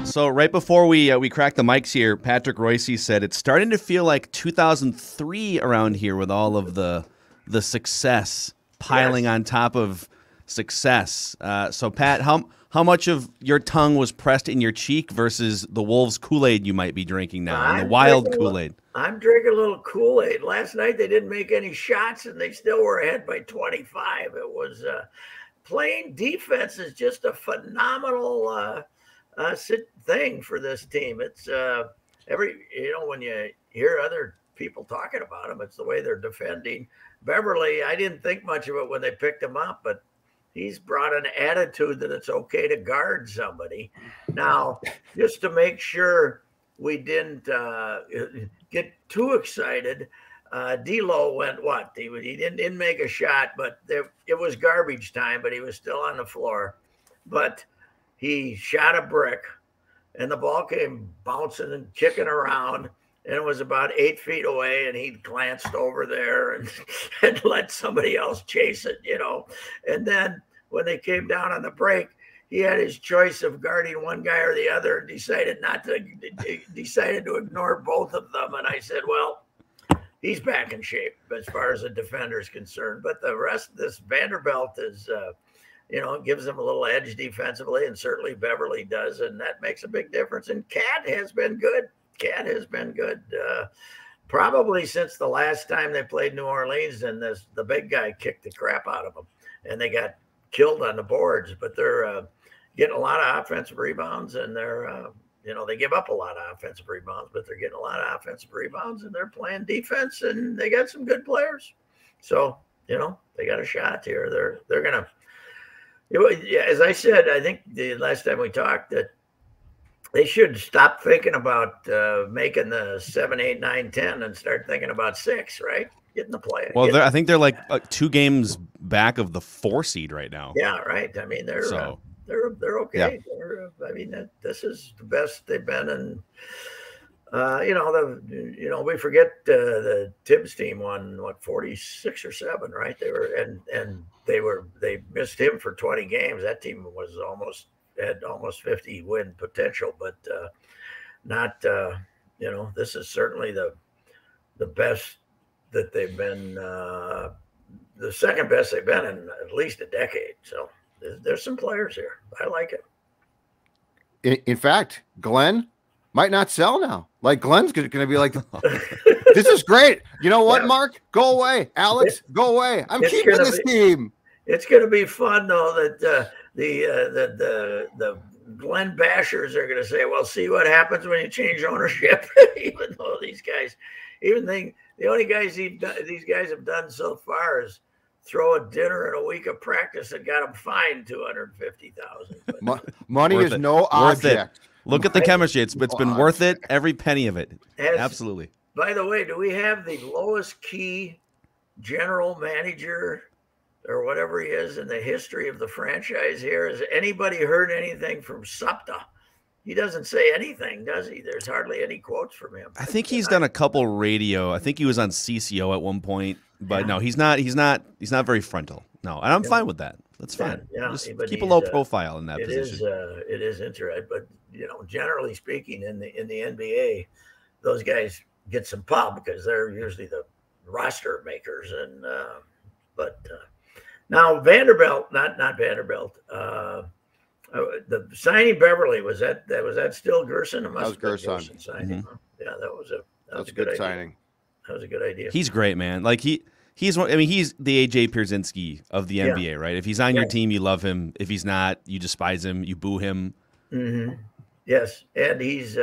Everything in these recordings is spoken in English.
So right before we cracked the mics here, Patrick Royce said it's starting to feel like 2003 around here with all of the success piling on top of success. So Pat, how much of your tongue was pressed in your cheek versus the Wolves Kool-Aid you might be drinking now, and the wild Kool-Aid? I'm drinking a little Kool-Aid. Last night they didn't make any shots, and they still were ahead by 25. It was playing defense is just a phenomenal thing for this team. It's when you hear other people talking about them, it's the way they're defending. Beverly, I didn't think much of it when they picked him up, but he's brought an attitude that it's okay to guard somebody. Now, just to make sure we didn't get too excited, D'Lo went what? He didn't make a shot, but it was garbage time, but he was still on the floor. But he shot a brick, and the ball came bouncing and kicking around, and it was about 8 feet away, and he glanced over there and let somebody else chase it, And then when they came down on the break, he had his choice of guarding one guy or the other and decided to ignore both of them. And I said, well, he's back in shape as far as a defender is concerned. But the rest of this Vanderbilt is gives them a little edge defensively, and certainly Beverly does, and that makes a big difference. And Cat has been good. Probably since the last time they played New Orleans, and the big guy kicked the crap out of them, and they got killed on the boards. But they're getting a lot of offensive rebounds, and they're they give up a lot of offensive rebounds, but they're getting a lot of offensive rebounds, and they're playing defense, and they got some good players. So they got a shot here. They're gonna. As I said, I think the last time we talked, that they should stop thinking about making the 7, 8, 9, 10 and start thinking about 6, right? Getting the play. Well, I think they're like 2 games back of the 4 seed right now. Yeah, right. I mean, they're okay. Yeah. This is the best they've been in. We forget the Tibbs team won 46 or 7, right? They missed him for 20 games. That team had almost 50 win potential, but not. This is certainly the best that they've been. The second best they've been in at least a decade. So there's some players here. I like it. In fact, Glenn might not sell now. Like Glenn's going to be like, this is great. You know what, Mark? Go away. Alex, go away. I'm keeping this team. It's going to be fun though that the Glenn bashers are going to say, well, see what happens when you change ownership. Even though these guys, the only guys these guys have done so far is throw a dinner and a week of practice and got them fined $250,000. Money is no object. Look at the chemistry. It's been worth it, every penny of it. Absolutely. By the way, do we have the lowest key general manager or whatever he is in the history of the franchise here? Has anybody heard anything from Supta? He doesn't say anything, does he? There's hardly any quotes from him. I think he's done a couple radio. I think he was on CCO at one point, but no, he's not very frontal. No, and I'm fine with that. That's fine. Yeah, just keep a low profile in that position. It is interesting, but generally speaking, in the NBA, those guys get some pub because they're usually the roster makers. And now Vanderbilt, not Vanderbilt. The signing Beverly was that still Gerson? That was Gerson signing. Mm-hmm. Yeah, that was a good idea. signing. That was a good idea. He's great, man. Like he's the AJ Pierzynski of the NBA, right? If he's on your team, you love him. If he's not, you despise him. You boo him. Mm-hmm. Yes, and he's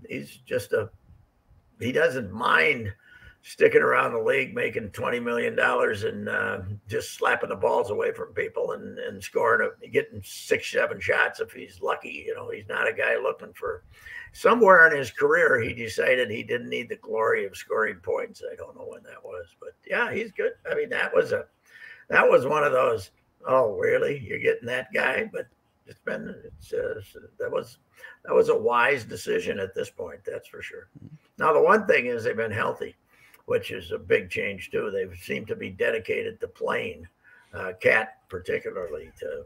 he's just he doesn't mind sticking around the league, making $20 million and just slapping the balls away from people and scoring, getting 6, 7 shots if he's lucky. He's not a guy looking for. Somewhere in his career, he decided he didn't need the glory of scoring points. I don't know when that was, but yeah, he's good. I mean, that was one of those. Oh, really? You're getting that guy? But that was a wise decision at this point. That's for sure. Now, the one thing is they've been healthy, which is a big change too. They seem to be dedicated to playing Cat particularly to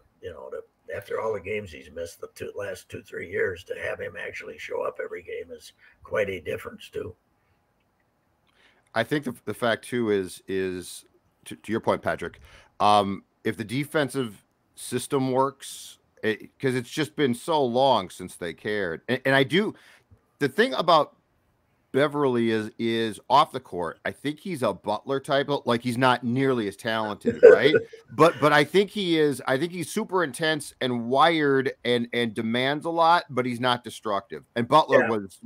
after all the games he's missed the last 2-3 years, to have him actually show up every game is quite a difference too. I think the fact too is to your point, Patrick. If the defensive system works, because it's just been so long since they cared, and I do. The thing about Beverly is off the court. I think he's a Butler type. Like, he's not nearly as talented, right? but I think he is. I think he's super intense and wired and demands a lot, but he's not destructive. And Butler was,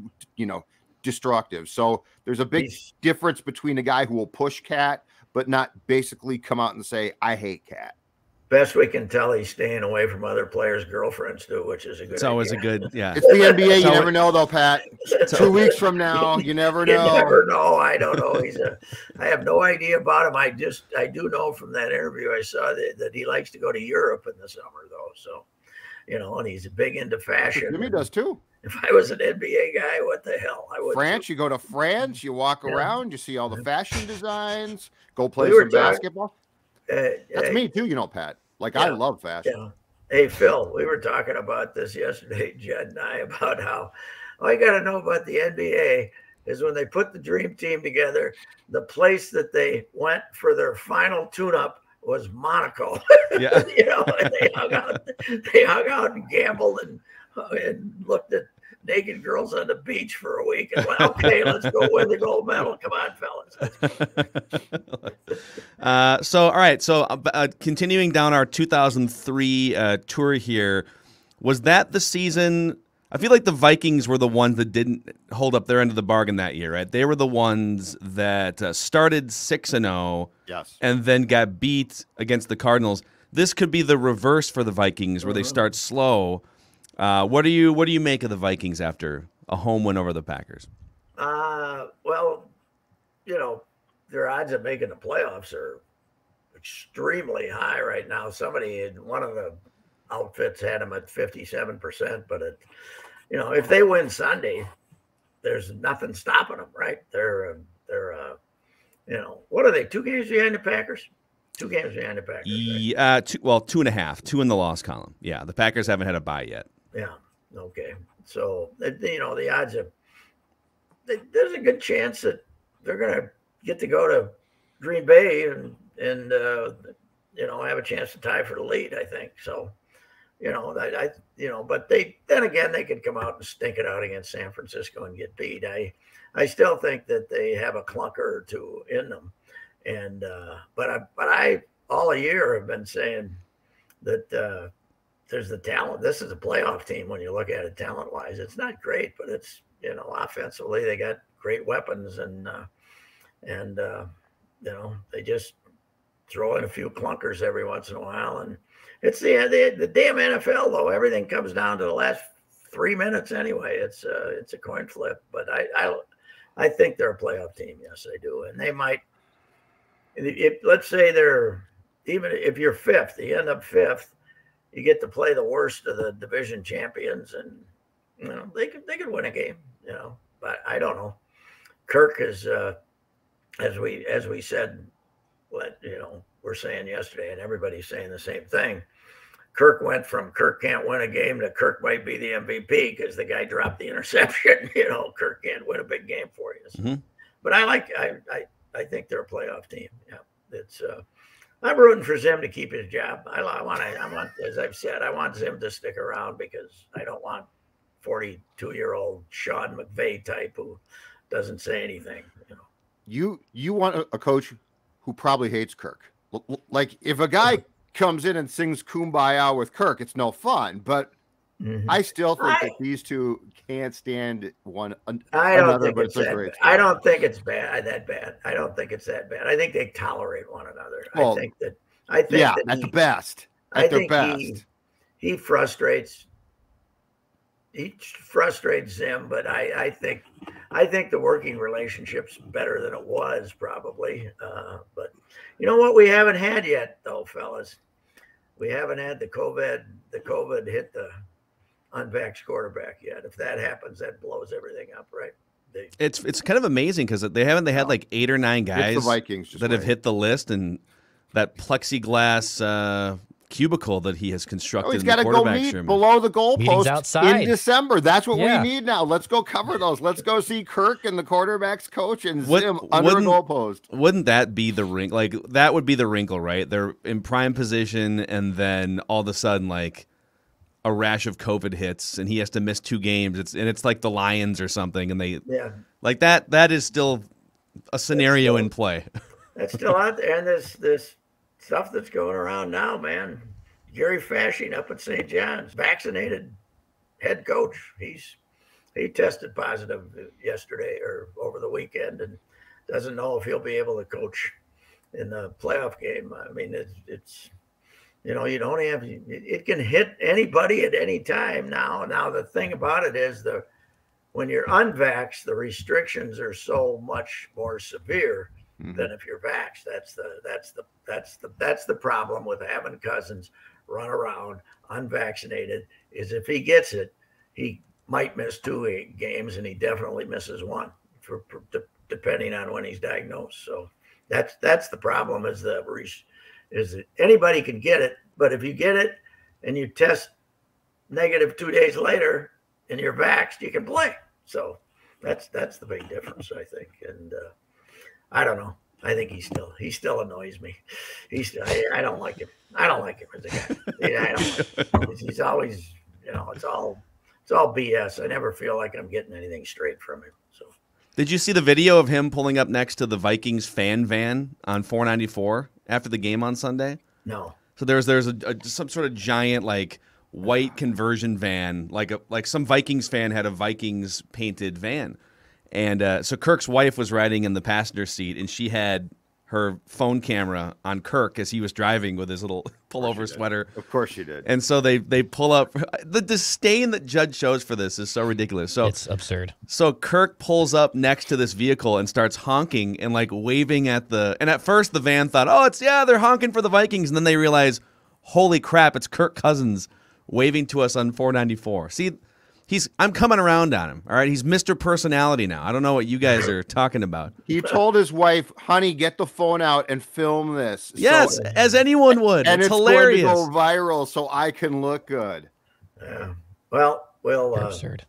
destructive. So there's a big difference between a guy who will push Cat, but not basically come out and say, I hate Cat. Best we can tell, he's staying away from other players' girlfriends too, which is a good. It's always a good, yeah. It's the NBA. You never know, though, Pat. 2 weeks from now, you never know. You never know. I don't know. I have no idea about him. I do know from that interview I saw that he likes to go to Europe in the summer, though. So, and he's big into fashion. Jimmy does too. If I was an NBA guy, what the hell? I would. France, you go to France, you walk around, you see all the fashion designs, go play some basketball. That's me too, Pat. Like, I love fashion. Yeah. Hey, Phil, we were talking about this yesterday, Jed and I, about how all you got to know about the NBA is when they put the dream team together, the place that they went for their final tune-up was Monaco. Yeah. And they hung out and gambled and looked at naked girls on the beach for a week and went, okay, let's go win the gold medal. Come on, fellas. So, all right. So continuing down our 2003 tour here, was that the season? I feel like the Vikings were the ones that didn't hold up their end of the bargain that year, right? They were the ones that started 6-0 and then got beat against the Cardinals. This could be the reverse for the Vikings where they start slow. What do you make of the Vikings after a home win over the Packers? Well, their odds of making the playoffs are extremely high right now. Somebody in one of the outfits had them at 57%, but if they win Sunday, there's nothing stopping them, right? They're what are they? 2 games behind the Packers? 2 games behind the Packers. Right? 2.5, 2 in the loss column. Yeah, the Packers haven't had a bye yet. Yeah. Okay. So, the odds of there's a good chance that they're going to get to go to Green Bay and have a chance to tie for the lead, I think. So, but they could come out and stink it out against San Francisco and get beat. I still think that they have a clunker or two in them. And, but I all year have been saying that, there's the talent. This is a playoff team when you look at it talent-wise. It's not great, but it's, offensively they got great weapons and they just throw in a few clunkers every once in a while. And it's the damn NFL, though. Everything comes down to the last 3 minutes anyway. It's a coin flip, but I think they're a playoff team. Yes, I do. And they might, let's say even if you're fifth, you end up fifth, you get to play the worst of the division champions, and they could win a game. But I don't know. Kirk is, as we said, what we're saying yesterday, and everybody's saying the same thing. Kirk went from Kirk can't win a game to Kirk might be the MVP because the guy dropped the interception. Kirk can't win a big game for you. So. Mm-hmm. But I think they're a playoff team. Yeah, it's. I'm rooting for Zim to keep his job. I want, as I've said, I want Zim to stick around because I don't want 42-year-old Sean McVay type who doesn't say anything. You want a coach who probably hates Kirk. Like, if a guy comes in and sings Kumbaya with Kirk, it's no fun. But I still think that these two can't stand one another. I don't think it's that bad. I don't think it's that bad. I don't think it's that bad. I think they tolerate one another. Well, at the best. At their best. He frustrates Zim, but I think the working relationship's better than it was probably. But you know what we haven't had yet, though, fellas? We haven't had the COVID hit the unvaxxed quarterback yet. If that happens, that blows everything up, right? It's kind of amazing because they had like 8 or 9 guys the Vikings that have hit the list, and that plexiglass cubicle that he has constructed. Oh, he's in got the to go quarterback's meet room. below the Meetings goalpost outside. in December. That's what Yeah. we need now. Let's go cover those. Let's go see Kirk and the quarterback's coach and What- Zim under a wouldn't- goalpost. Wouldn't that be the wrinkle? Like, that would be the wrinkle, right? They're in prime position, and then all of a sudden, like, a rash of COVID hits, and he has to miss 2 games. It's like the Lions or something, and they like that. That is still a scenario in play. That's still out there, and this stuff that's going around now, man. Gary Fashing up at St. John's, vaccinated head coach. He tested positive yesterday or over the weekend, and doesn't know if he'll be able to coach in the playoff game. I mean, it's you know, you don't have, it can hit anybody at any time now. Now the thing about it is when you're unvaxxed, the restrictions are so much more severe than if you're vaxxed. That's the problem with having Cousins run around unvaccinated, is if he gets it, he might miss 2 games, and he definitely misses 1 depending on when he's diagnosed. So that's the problem, is that anybody can get it, but if you get it and you test negative 2 days later and you're vaxxed, you can play. So that's the big difference, I think. And I don't know. I think he still annoys me. I don't like him. I don't like him as a guy. Yeah, I don't like him. He's always, you know, it's all BS. I never feel like I'm getting anything straight from him. So, Did you see the video of him pulling up next to the Vikings fan van on 494 after the game on Sunday? no. So there's some sort of giant, like, white conversion van, like some Vikings fan had a Vikings painted van. And so Kirk's wife was riding in the passenger seat, and she had her phone camera on Kirk as he was driving with his little pullover sweater. Of course she did. And so they pull up. The disdain that Judd shows for this is so ridiculous. So It's absurd. So Kirk pulls up next to this vehicle and starts honking and, like, waving at and at first the van thought, oh, they're honking for the Vikings. And then they realize, holy crap, it's Kirk Cousins waving to us on 494. See, I'm coming around on him. All right. He's Mr. Personality now. I don't know what you guys are talking about. He told his wife, honey, get the phone out and film this. Yes, as anyone would. And it's it's hilarious. going to go viral so I can look good. Yeah. Well, we'll Absurd.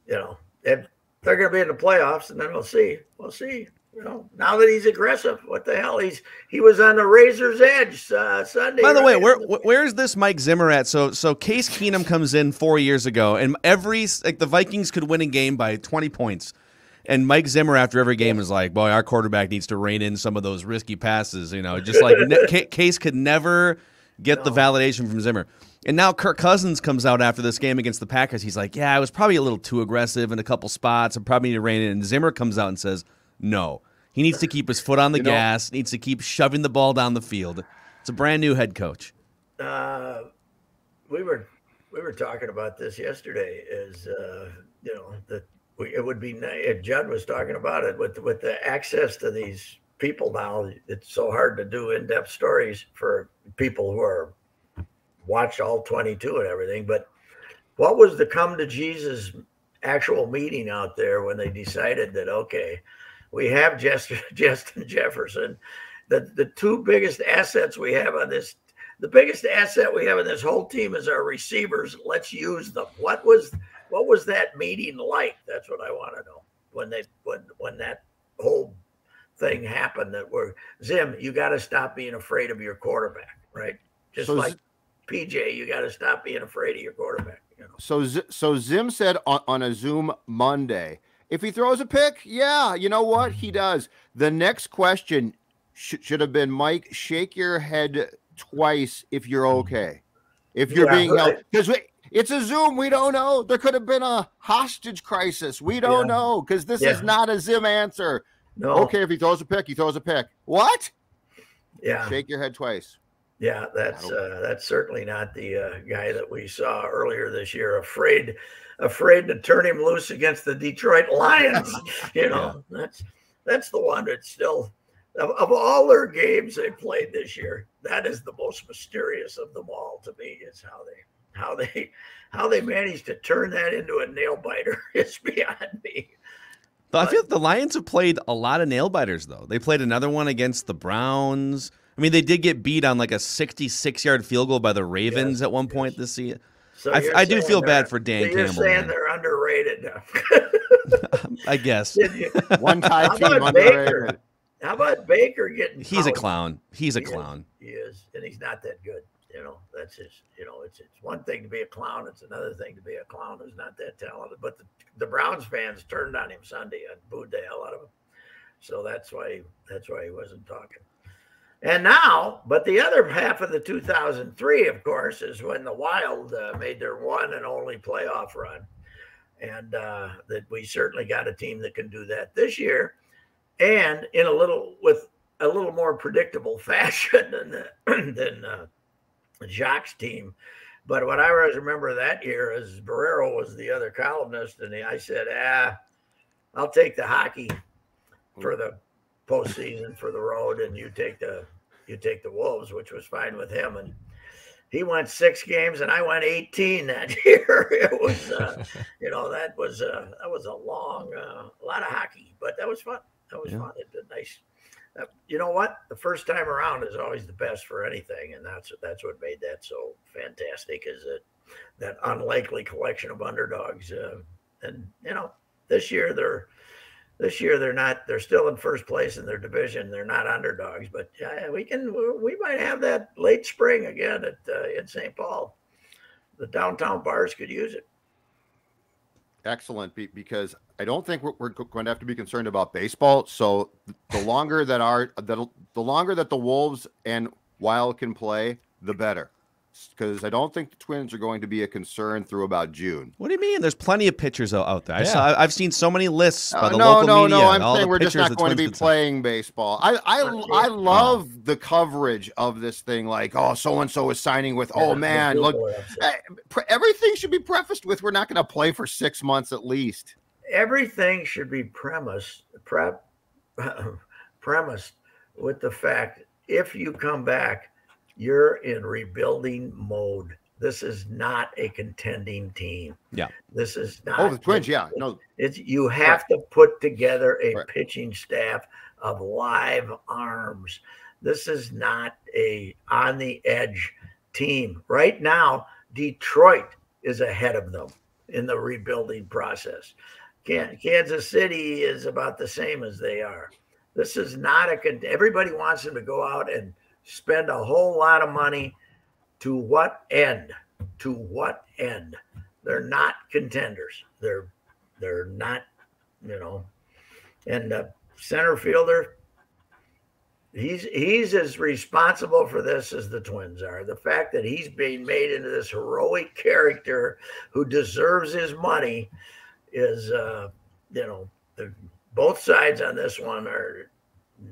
you know, if they're going to be in the playoffs, and then we'll see. We'll see. You know, now that he's aggressive, what the hell? He was on the razor's edge Sunday. By the way, right? where's this Mike Zimmer at? So Case Keenum comes in 4 years ago, and the Vikings could win a game by 20 points. And Mike Zimmer, after every game, is like, boy, our quarterback needs to rein in some of those risky passes. You know, just like Case could never get the validation from Zimmer. And now Kirk Cousins comes out after this game against the Packers. He's like, yeah, I was probably a little too aggressive in a couple spots. I probably need to rein in. And Zimmer comes out and says, no. He needs to keep his foot on the gas, needs to keep shoving the ball down the field. It's a brand new head coach. We were talking about this yesterday. Is you know, that it would be nice. Judd was talking about it with the access to these people now. It's so hard to do in-depth stories for people who are watch all 22 and everything. But what was the come to Jesus actual meeting out there when they decided that, okay, we have Justin Jefferson, the 2 biggest assets we have on this, the biggest asset we have in this whole team is our receivers. Let's use them. What was that meeting like? That's what I want to know. When that whole thing happened, that Zim, you got to stop being afraid of your quarterback, right? Just like PJ, you got to stop being afraid of your quarterback. You know? So Zim said on a Zoom Monday, if he throws a pick, yeah, you know what? He does. The next question should have been, Mike, shake your head twice if you're okay. If you're being held. Because it's a Zoom. We don't know. There could have been a hostage crisis. We don't know, because this is not a Zim answer. No. Okay, if he throws a pick, he throws a pick. What? Yeah. Shake your head twice. Yeah, that's certainly not the guy that we saw earlier this year, afraid to turn him loose against the Detroit Lions. You know, that's the one that's still, of all their games they played this year, that is the most mysterious of them all to me, is how they managed to turn that into a nail biter. It's beyond me. I feel like the Lions have played a lot of nail biters, though. They played another one against the Browns. I mean, they did get beat on like a 66-yard field goal by the Ravens at one point this season. So I do feel bad for Dan Campbell. You're Campbell. saying they're underrated. I guess. One tie team about underrated. How about Baker getting? He's a clown. He's a clown. He is, and he's not that good. That's his. It's one thing to be a clown. It's another thing to be a clown who's not that talented. But the Browns fans turned on him Sunday and booed the hell out of him. So that's why he wasn't talking. And now, but the other half of the 2003, of course, is when the Wild made their one and only playoff run, and that we certainly got a team that can do that this year, and with a little more predictable fashion than Jacques' team. But what I always remember that year is Barrero was the other columnist, and I said, I'll take the hockey for the postseason for the road, and you take the Wolves, which was fine with him. And he went 6 games, and I went 18 that year. It was, that was a long, a lot of hockey, but that was fun. That was fun. It was nice. You know what? The first time around is always the best for anything, and that's what made that so fantastic. Is that unlikely collection of underdogs, and this year they're not. They're still in first place in their division. They're not underdogs, but we might have that late spring again in St. Paul. The downtown bars could use it. Excellent, because I don't think we're going to have to be concerned about baseball. So the longer that the Wolves and Wild can play, the better. Because I don't think the Twins are going to be a concern through about June. What do you mean? There's plenty of pitchers out there. Yeah. I've seen so many lists by the local media. No. I'm all saying the we're just pitchers not going to be playing baseball. I love the coverage of this thing. Like, oh, so and so is signing with. Oh man, look, everything should be prefaced with we're not going to play for 6 months at least. Everything should be premised with the fact if you come back, you're in rebuilding mode. This is not a contending team. Yeah. This is not. Oh, the Twins, yeah. No. You have to put together a pitching staff of live arms. This is not a on the edge team. Right now, Detroit is ahead of them in the rebuilding process. Kansas City is about the same as they are. This is not everybody wants them to go out and spend a whole lot of money. To what end? To what end? They're not contenders. They're not, and the center fielder, he's as responsible for this as the Twins are. The fact that he's being made into this heroic character who deserves his money is, both sides on this one are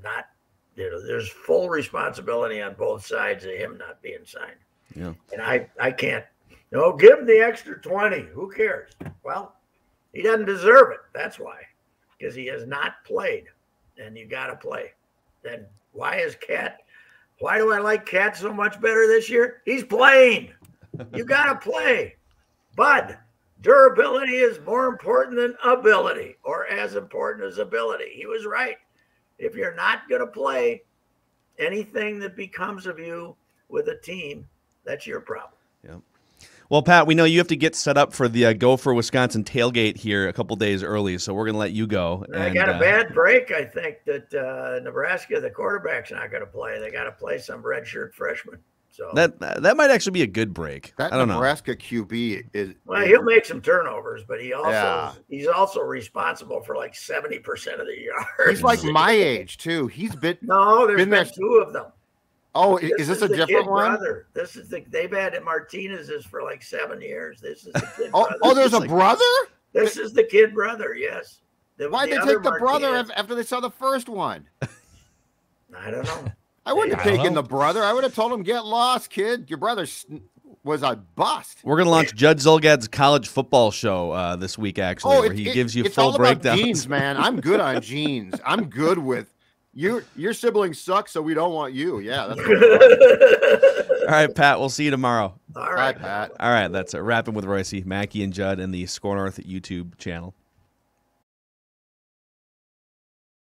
not. There's full responsibility on both sides of him not being signed. Yeah. And I can't, give him the extra 20. Who cares? Well, he doesn't deserve it. That's why. Because he has not played. And you got to play. Then why do I like Cat so much better this year? He's playing. You got to play. Bud, durability is more important than ability, or as important as ability. He was right. If you're not going to play, anything that becomes of you with a team, that's your problem. Yeah. Well, Pat, we know you have to get set up for the Gopher Wisconsin tailgate here a couple days early, so we're going to let you go. I got a bad break. I think that Nebraska, the quarterback's not going to play. They got to play some redshirt freshman. So that might actually be a good break. That I don't Nebraska know. QB is he'll make some turnovers, but he's also responsible for like 70% of the yards. He's like my age too. He's been there's been 2 of them. Oh, is this a different one? Brother. This is they've had Martinez's for like 7 years. This is the kid brother. Oh, there's a brother? This is the kid brother, yes. Why'd they take the brother after they saw the first one? I don't know. I wouldn't have taken the brother. I would have told him, get lost, kid. Your brother was a bust. We're going to launch Judd Zulgad's college football show this week, actually, where he gives you full breakdowns. Genes, man. I'm good on genes. I'm good with your siblings suck, so we don't want you. Yeah. That's All right, Pat. We'll see you tomorrow. All right, Pat. All right. That's it. Wrapping with Royce, Mackey, and Judd, and the Score North YouTube channel.